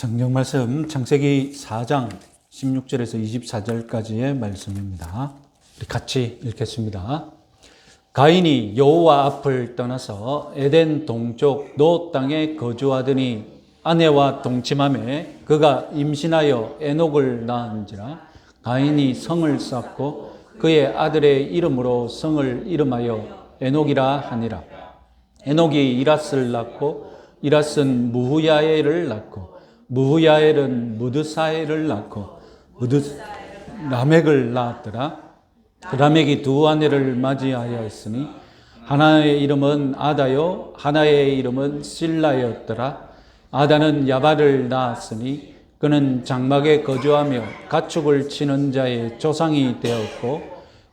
성경 말씀 창세기 4장 16절에서 24절까지의 말씀입니다. 우리 같이 읽겠습니다. 가인이 여호와 앞을 떠나서 에덴 동쪽 노 땅에 거주하더니 아내와 동침하매 그가 임신하여 에녹을 낳은지라. 가인이 성을 쌓고 그의 아들의 이름으로 성을 이름하여 에녹이라 하니라. 에녹이 이랏을 낳고 이랏은 무후야엘을 낳고 무후야엘은 무드사엘을 낳고 라멕을 낳았더라. 라멕이 두 아내를 맞이하였으니 하나의 이름은 아다요 하나의 이름은 실라였더라. 아다는 야발을 낳았으니 그는 장막에 거주하며 가축을 치는 자의 조상이 되었고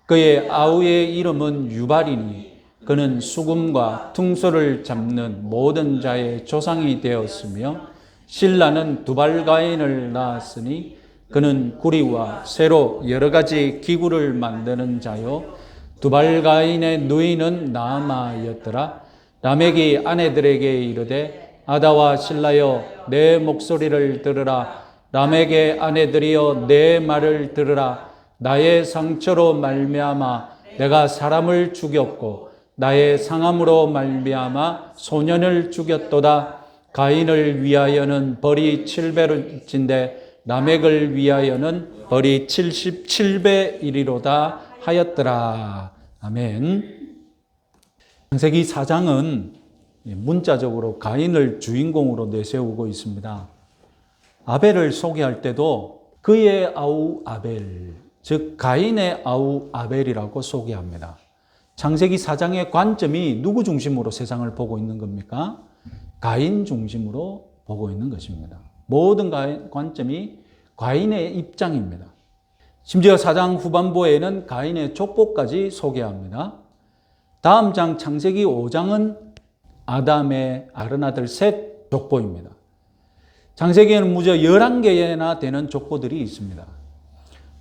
그의 아우의 이름은 유발이니 그는 수금과 퉁소를 잡는 모든 자의 조상이 되었으며 실라는 두발가인을 낳았으니 그는 구리와 쇠로 여러 가지 기구를 만드는 자요 두발가인의 누이는 나아마였더라. 라멕이 아내들에게 이르되 아다와 실라여 내 목소리를 들으라. 라멕의 아내들이여 내 말을 들으라. 나의 상처로 말미암아 내가 사람을 죽였고 나의 상함으로 말미암아 소년을 죽였도다. 가인을 위하여는 벌이 7배인데 라멕을 위하여는 벌이 77배이리로다 하였더라. 아멘. 창세기 4장은 문자적으로 가인을 주인공으로 내세우고 있습니다. 아벨을 소개할 때도 그의 아우 아벨, 즉 가인의 아우 아벨이라고 소개합니다. 창세기 4장의 관점이 누구 중심으로 세상을 보고 있는 겁니까? 가인 중심으로 보고 있는 것입니다. 모든 관점이 가인의 입장입니다. 심지어 4장 후반부에는 가인의 족보까지 소개합니다. 다음 장 창세기 5장은 아담의 아른아들 셋 족보입니다. 창세기에는 무려 11개나 되는 족보들이 있습니다.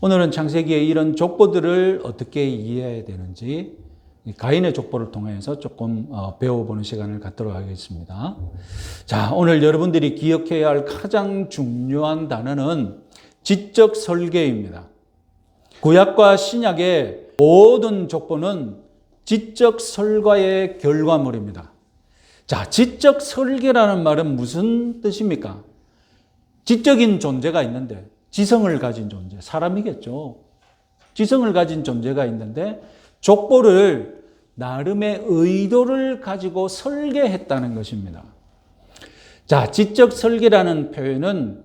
오늘은 창세기의 이런 족보들을 어떻게 이해해야 되는지 가인의 족보를 통해서 조금 배워보는 시간을 갖도록 하겠습니다. 자, 오늘 여러분들이 기억해야 할 가장 중요한 단어는 지적 설계입니다. 구약과 신약의 모든 족보는 지적 설과의 결과물입니다. 자, 지적 설계라는 말은 무슨 뜻입니까? 지적인 존재가 있는데, 지성을 가진 존재, 사람이겠죠. 지성을 가진 존재가 있는데 족보를 나름의 의도를 가지고 설계했다는 것입니다. 자, 지적 설계라는 표현은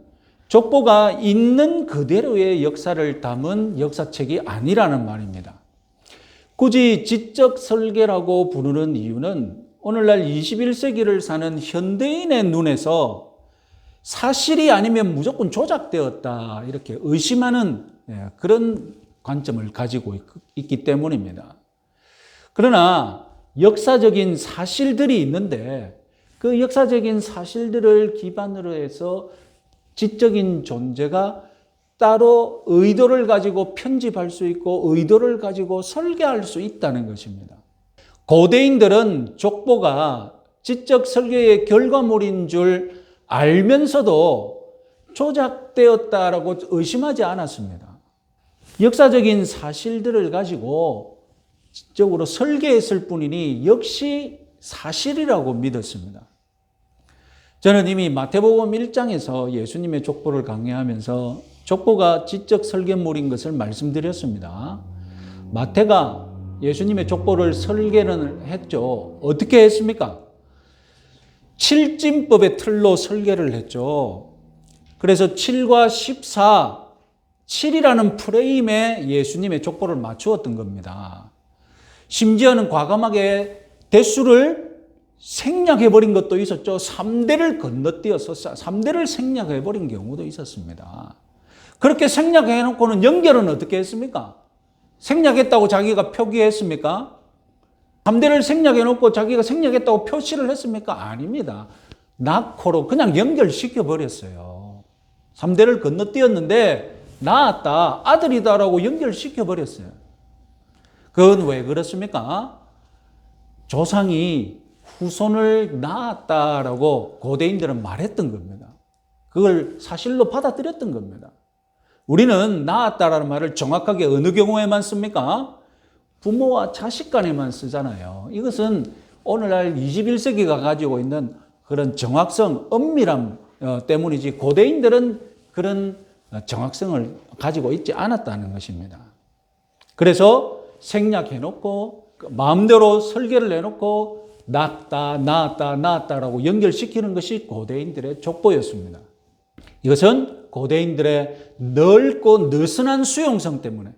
족보가 있는 그대로의 역사를 담은 역사책이 아니라는 말입니다. 굳이 지적 설계라고 부르는 이유는 오늘날 21세기를 사는 현대인의 눈에서 사실이 아니면 무조건 조작되었다 이렇게 의심하는 그런 관점을 가지고 있기 때문입니다. 그러나 역사적인 사실들이 있는데 그 역사적인 사실들을 기반으로 해서 지적인 존재가 따로 의도를 가지고 편집할 수 있고 의도를 가지고 설계할 수 있다는 것입니다. 고대인들은 족보가 지적 설계의 결과물인 줄 알면서도 조작되었다라고 의심하지 않았습니다. 역사적인 사실들을 가지고 지적으로 설계했을 뿐이니 역시 사실이라고 믿었습니다. 저는 이미 마태복음 1장에서 예수님의 족보를 강의하면서 족보가 지적 설계물인 것을 말씀드렸습니다. 마태가 예수님의 족보를 설계를 했죠. 어떻게 했습니까? 7진법의 틀로 설계를 했죠. 그래서 7과 14, 7이라는 프레임에 예수님의 족보를 맞추었던 겁니다. 심지어는 과감하게 대수를 생략해버린 것도 있었죠. 3대를 건너뛰어서 3대를 생략해버린 경우도 있었습니다. 그렇게 생략해놓고는 연결은 어떻게 했습니까? 생략했다고 자기가 표기했습니까? 3대를 생략해놓고 자기가 생략했다고 표시를 했습니까? 아닙니다. 낳고로 그냥 연결시켜버렸어요. 3대를 건너뛰었는데 낳았다, 아들이다라고 연결시켜버렸어요. 그건 왜 그렇습니까? 조상이 후손을 낳았다라고 고대인들은 말했던 겁니다. 그걸 사실로 받아들였던 겁니다. 우리는 낳았다라는 말을 정확하게 어느 경우에만 씁니까? 부모와 자식 간에만 쓰잖아요. 이것은 오늘날 21세기가 가지고 있는 그런 정확성, 엄밀함 때문이지 고대인들은 그런 정확성을 가지고 있지 않았다는 것입니다. 그래서 생략해놓고 마음대로 설계를 내놓고 낳았다라고 연결시키는 것이 고대인들의 족보였습니다. 이것은 고대인들의 넓고 느슨한 수용성 때문에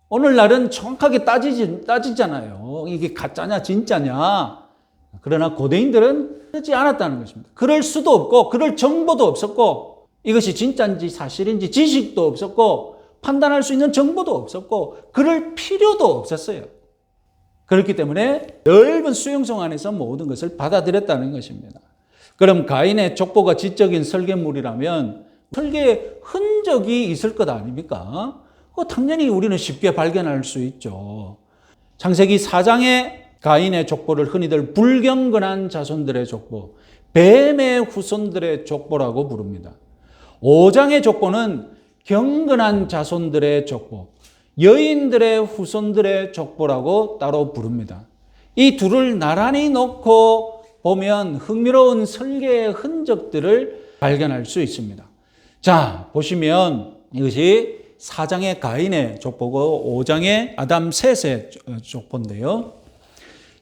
오늘날은 정확하게 따지잖아요. 이게 가짜냐 진짜냐. 그러나 고대인들은 그렇지 않았다는 것입니다. 그럴 수도 없고 그럴 정보도 없었고 이것이 진짜인지 사실인지 지식도 없었고 판단할 수 있는 정보도 없었고 그럴 필요도 없었어요. 그렇기 때문에 넓은 수용성 안에서 모든 것을 받아들였다는 것입니다. 그럼 가인의 족보가 지적인 설계물이라면 설계에 흔적이 있을 것 아닙니까? 당연히 우리는 쉽게 발견할 수 있죠. 창세기 4장의 가인의 족보를 흔히들 불경건한 자손들의 족보, 뱀의 후손들의 족보라고 부릅니다. 5장의 족보는 경건한 자손들의 족보, 여인들의 후손들의 족보라고 따로 부릅니다. 이 둘을 나란히 놓고 보면 흥미로운 설계의 흔적들을 발견할 수 있습니다. 자, 보시면 이것이 4장의 가인의 족보고 5장의 아담 셋의 족보인데요.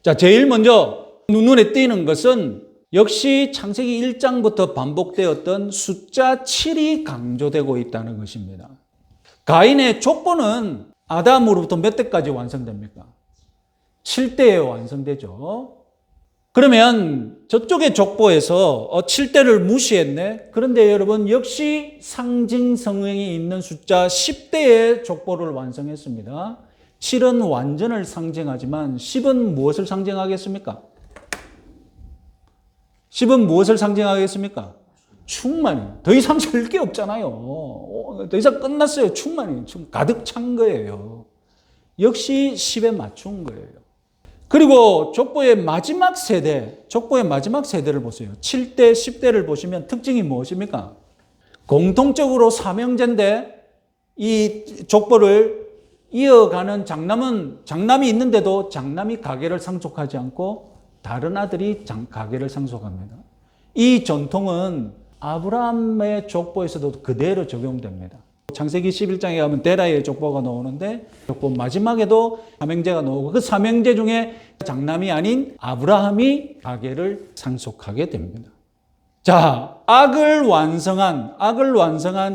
자, 제일 먼저 눈에 띄는 것은 역시 창세기 1장부터 반복되었던 숫자 7이 강조되고 있다는 것입니다. 가인의 족보는 아담으로부터 몇 대까지 완성됩니까? 7대에 완성되죠. 그러면 저쪽의 족보에서 7대를 무시했네. 그런데 여러분 역시 상징 성형이 있는 숫자 10대의 족보를 완성했습니다. 7은 완전을 상징하지만 10은 무엇을 상징하겠습니까? 10은 무엇을 상징하겠습니까? 충만이. 더 이상 줄 게 없잖아요. 더 이상 끝났어요. 충만이. 가득 찬 거예요. 역시 10에 맞춘 거예요. 그리고 족보의 마지막 세대를 보세요. 7대, 10대를 보시면 특징이 무엇입니까? 공통적으로 삼형제인데 이 족보를 이어가는 장남이 있는데도 장남이 가계를 상속하지 않고 다른 아들이 가계를 상속합니다. 이 전통은 아브라함의 족보에서도 그대로 적용됩니다. 창세기 11장에 가면 데라의 족보가 나오는데 족보 마지막에도 삼형제가 나오고 그 삼형제 중에 장남이 아닌 아브라함이 가계를 상속하게 됩니다. 자, 악을 완성한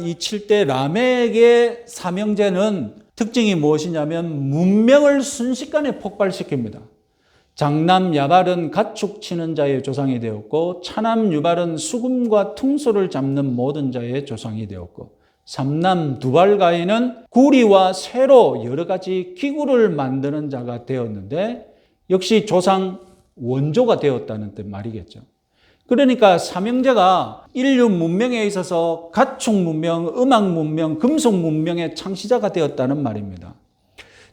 이 7대 라멕의 삼형제는 특징이 무엇이냐면 문명을 순식간에 폭발시킵니다. 장남 야발은 가축 치는 자의 조상이 되었고 차남 유발은 수금과 퉁소를 잡는 모든 자의 조상이 되었고 삼남 두발 가인은 구리와 쇠로 여러 가지 기구를 만드는 자가 되었는데 역시 조상 원조가 되었다는 뜻 말이겠죠. 그러니까 삼형제가 인류 문명에 있어서 가축 문명, 음악 문명, 금속 문명의 창시자가 되었다는 말입니다.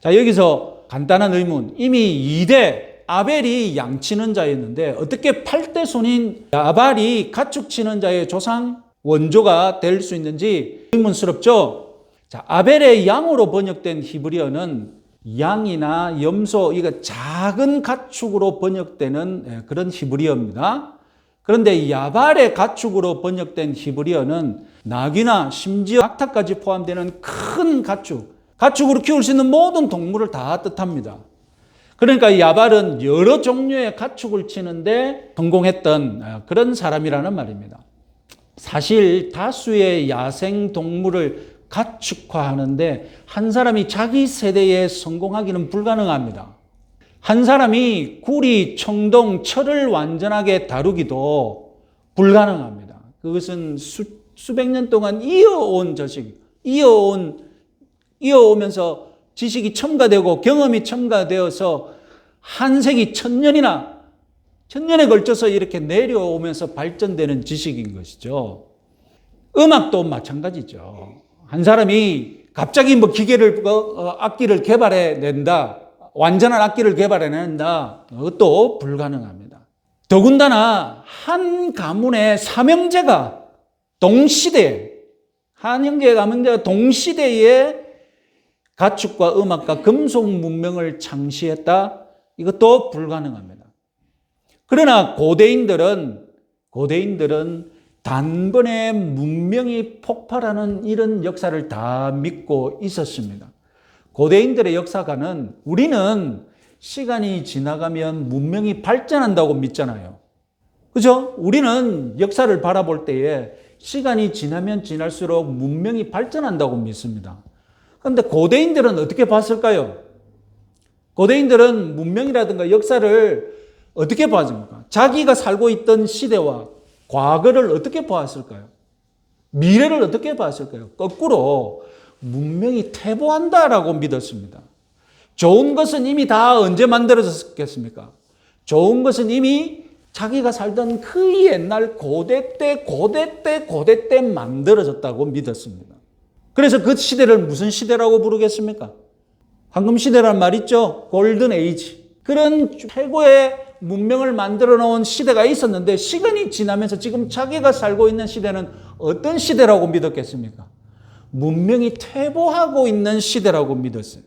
자, 여기서 간단한 의문. 이미 2대 아벨이 양치는 자였는데 어떻게 8대 손인 야발이 가축 치는 자의 조상 원조가 될 수 있는지 의문스럽죠? 자, 아벨의 양으로 번역된 히브리어는 양이나 염소, 이거 작은 가축으로 번역되는 그런 히브리어입니다. 그런데 야발의 가축으로 번역된 히브리어는 나귀나 심지어 낙타까지 포함되는 큰 가축으로 키울 수 있는 모든 동물을 다 뜻합니다. 그러니까 야발은 여러 종류의 가축을 치는데 성공했던 그런 사람이라는 말입니다. 사실 다수의 야생 동물을 가축화하는데 한 사람이 자기 세대에 성공하기는 불가능합니다. 한 사람이 구리, 청동, 철을 완전하게 다루기도 불가능합니다. 그것은 수백 년 동안 이어온 이어오면서 지식이 첨가되고 경험이 첨가되어서 한 세기 천년에 걸쳐서 이렇게 내려오면서 발전되는 지식인 것이죠. 음악도 마찬가지죠. 한 사람이 갑자기 악기를 개발해낸다. 완전한 악기를 개발해낸다. 그것도 불가능합니다. 더군다나 한 가문의 삼형제가 동시대에, 한영계 가문제가 동시대에 가축과 음악과 금속 문명을 창시했다? 이것도 불가능합니다. 그러나 고대인들은 단번에 문명이 폭발하는 이런 역사를 다 믿고 있었습니다. 고대인들의 역사관은 우리는 시간이 지나가면 문명이 발전한다고 믿잖아요. 그죠? 우리는 역사를 바라볼 때에 시간이 지나면 지날수록 문명이 발전한다고 믿습니다. 그런데 고대인들은 어떻게 봤을까요? 고대인들은 문명이라든가 역사를 어떻게 봤습니까? 자기가 살고 있던 시대와 과거를 어떻게 보았을까요? 미래를 어떻게 봤을까요? 거꾸로 문명이 퇴보한다라고 믿었습니다. 좋은 것은 이미 다 언제 만들어졌겠습니까? 좋은 것은 이미 자기가 살던 그 옛날 고대 때 만들어졌다고 믿었습니다. 그래서 그 시대를 무슨 시대라고 부르겠습니까? 황금 시대란 말 있죠? 골든 에이지. 그런 최고의 문명을 만들어 놓은 시대가 있었는데 시간이 지나면서 지금 자기가 살고 있는 시대는 어떤 시대라고 믿었겠습니까? 문명이 퇴보하고 있는 시대라고 믿었어요.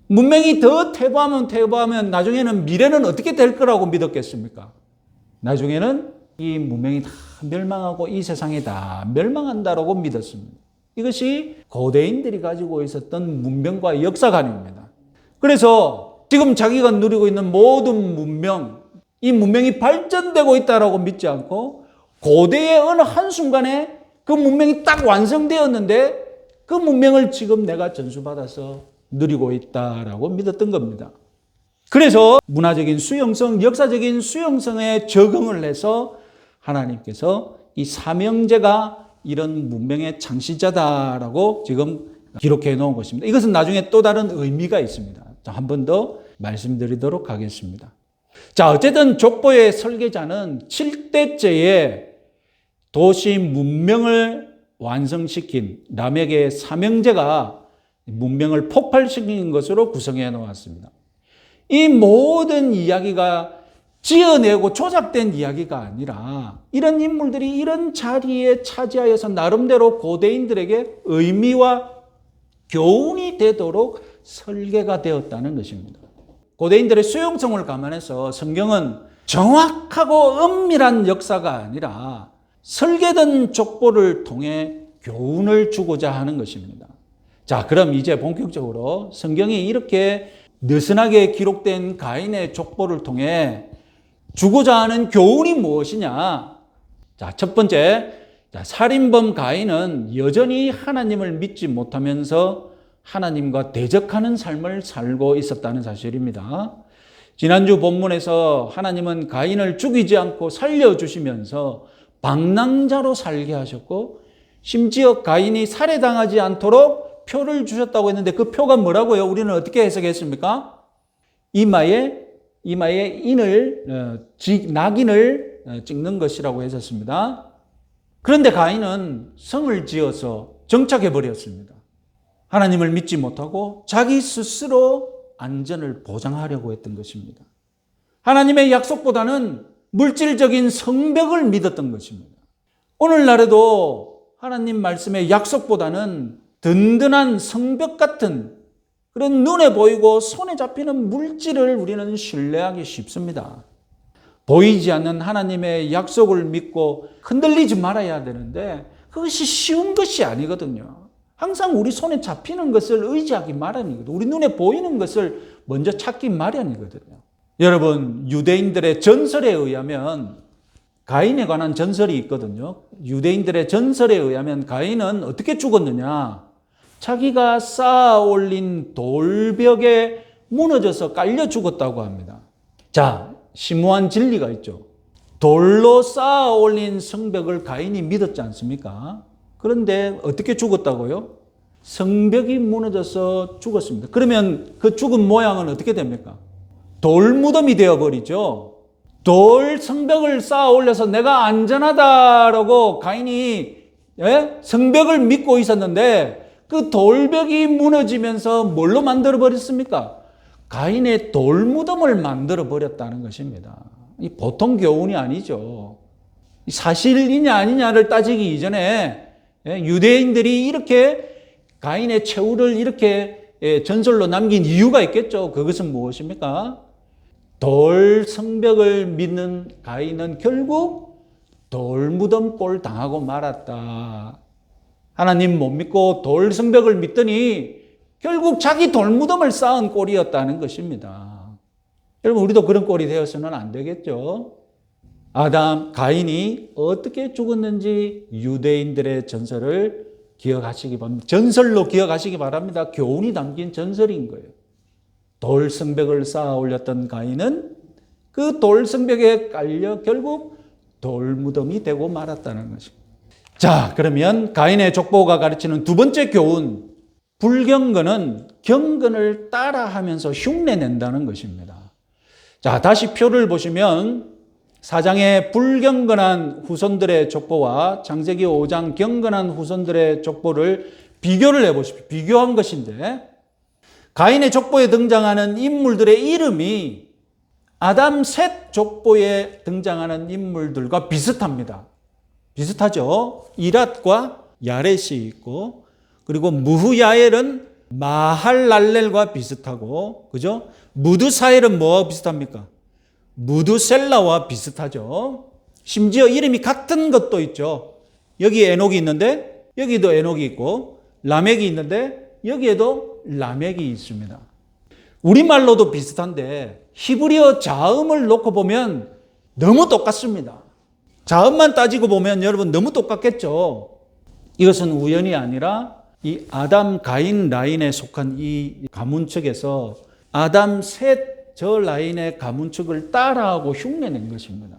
문명이 더 퇴보하면 나중에는 미래는 어떻게 될 거라고 믿었겠습니까? 나중에는 이 문명이 다 멸망하고 이 세상이 다 멸망한다라고 믿었습니다. 이것이 고대인들이 가지고 있었던 문명과 역사관입니다. 그래서 지금 자기가 누리고 있는 모든 문명, 이 문명이 발전되고 있다라고 믿지 않고 고대의 어느 한순간에 그 문명이 딱 완성되었는데 그 문명을 지금 내가 전수받아서 누리고 있다라고 믿었던 겁니다. 그래서 문화적인 수용성, 역사적인 수용성에 적응을 해서 하나님께서 이 삼형제가 이런 문명의 창시자다라고 지금 기록해 놓은 것입니다. 이것은 나중에 또 다른 의미가 있습니다. 한 번 더 말씀드리도록 하겠습니다. 자, 어쨌든 족보의 설계자는 7대째에 도시 문명을 완성시킨 라멕의 삼형제가 문명을 폭발시킨 것으로 구성해 놓았습니다. 이 모든 이야기가 지어내고 조작된 이야기가 아니라 이런 인물들이 이런 자리에 차지하여서 나름대로 고대인들에게 의미와 교훈이 되도록 설계가 되었다는 것입니다. 고대인들의 수용성을 감안해서 성경은 정확하고 은밀한 역사가 아니라 설계된 족보를 통해 교훈을 주고자 하는 것입니다. 자, 그럼 이제 본격적으로 성경이 이렇게 느슨하게 기록된 가인의 족보를 통해 주고자 하는 교훈이 무엇이냐? 자, 첫 번째, 살인범 가인은 여전히 하나님을 믿지 못하면서 하나님과 대적하는 삶을 살고 있었다는 사실입니다. 지난주 본문에서 하나님은 가인을 죽이지 않고 살려주시면서 방랑자로 살게 하셨고 심지어 가인이 살해당하지 않도록 표를 주셨다고 했는데 그 표가 뭐라고요? 우리는 어떻게 해석했습니까? 이마에 낙인을 찍는 것이라고 했었습니다. 그런데 가인은 성을 지어서 정착해 버렸습니다. 하나님을 믿지 못하고 자기 스스로 안전을 보장하려고 했던 것입니다. 하나님의 약속보다는 물질적인 성벽을 믿었던 것입니다. 오늘날에도 하나님 말씀의 약속보다는 든든한 성벽 같은 그런 눈에 보이고 손에 잡히는 물질을 우리는 신뢰하기 쉽습니다. 보이지 않는 하나님의 약속을 믿고 흔들리지 말아야 되는데 그것이 쉬운 것이 아니거든요. 항상 우리 손에 잡히는 것을 의지하기 마련이거든요. 우리 눈에 보이는 것을 먼저 찾기 마련이거든요. 여러분, 유대인들의 전설에 의하면 가인에 관한 전설이 있거든요. 유대인들의 전설에 의하면 가인은 어떻게 죽었느냐? 자기가 쌓아 올린 돌벽에 무너져서 깔려 죽었다고 합니다. 자, 심오한 진리가 있죠. 돌로 쌓아 올린 성벽을 가인이 믿었지 않습니까? 그런데 어떻게 죽었다고요? 성벽이 무너져서 죽었습니다. 그러면 그 죽은 모양은 어떻게 됩니까? 돌무덤이 되어버리죠. 돌 성벽을 쌓아 올려서 내가 안전하다라고 가인이 성벽을 믿고 있었는데 그 돌벽이 무너지면서 뭘로 만들어버렸습니까? 가인의 돌무덤을 만들어버렸다는 것입니다. 이 보통 교훈이 아니죠. 사실이냐 아니냐를 따지기 이전에 유대인들이 이렇게 가인의 최후를 이렇게 전설로 남긴 이유가 있겠죠. 그것은 무엇입니까? 돌 성벽을 믿는 가인은 결국 돌무덤 꼴 당하고 말았다. 하나님 못 믿고 돌 성벽을 믿더니 결국 자기 돌무덤을 쌓은 꼴이었다는 것입니다. 여러분, 우리도 그런 꼴이 되어서는 안 되겠죠. 가인이 어떻게 죽었는지 유대인들의 전설을 기억하시기 바랍니다. 전설로 기억하시기 바랍니다. 교훈이 담긴 전설인 거예요. 돌 성벽을 쌓아 올렸던 가인은 그 돌 성벽에 깔려 결국 돌무덤이 되고 말았다는 것입니다. 자, 그러면 가인의 족보가 가르치는 두 번째 교훈, 불경건은 경건을 따라하면서 흉내낸다는 것입니다. 자, 다시 표를 보시면 4장의 불경건한 후손들의 족보와 창세기 5장 경건한 후손들의 족보를 비교를 해보십시오. 비교한 것인데 가인의 족보에 등장하는 인물들의 이름이 아담 셋 족보에 등장하는 인물들과 비슷합니다. 비슷하죠. 이랏과 야렛이 있고, 그리고 무후야엘은 마할랄렐과 비슷하고, 그죠? 무드사엘은 뭐와 비슷합니까? 무드셀라와 비슷하죠. 심지어 이름이 같은 것도 있죠. 여기 에녹이 있는데 여기도 에녹이 있고, 라멕이 있는데 여기에도 라멕이 있습니다. 우리말로도 비슷한데 히브리어 자음을 놓고 보면 너무 똑같습니다. 자음만 따지고 보면 여러분 너무 똑같겠죠. 이것은 우연이 아니라 이 아담 가인 라인에 속한 이 가문측에서 아담 셋 저 라인의 가문측을 따라하고 흉내낸 것입니다.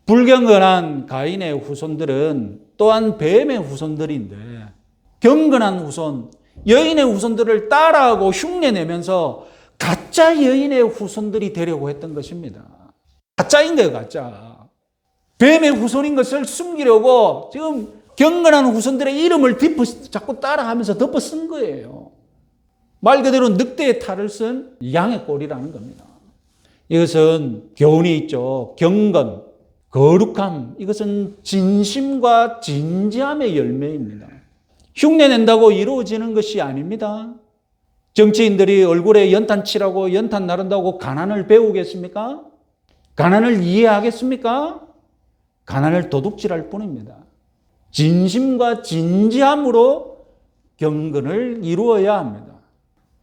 불경건한 가인의 후손들은 또한 뱀의 후손들인데 경건한 후손, 여인의 후손들을 따라하고 흉내내면서 가짜 여인의 후손들이 되려고 했던 것입니다. 가짜인 거예요, 가짜. 뱀의 후손인 것을 숨기려고 지금 경건한 후손들의 이름을 자꾸 따라하면서 덮어 쓴 거예요. 말 그대로 늑대의 탈을 쓴 양의 꼴이라는 겁니다. 이것은 교훈이 있죠. 경건, 거룩함, 이것은 진심과 진지함의 열매입니다. 흉내낸다고 이루어지는 것이 아닙니다. 정치인들이 얼굴에 연탄 칠하고 연탄 나른다고 가난을 배우겠습니까? 가난을 이해하겠습니까? 가난을 도둑질할 뿐입니다. 진심과 진지함으로 경건을 이루어야 합니다.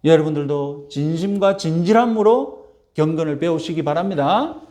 여러분들도 진심과 진실함으로 경건을 배우시기 바랍니다.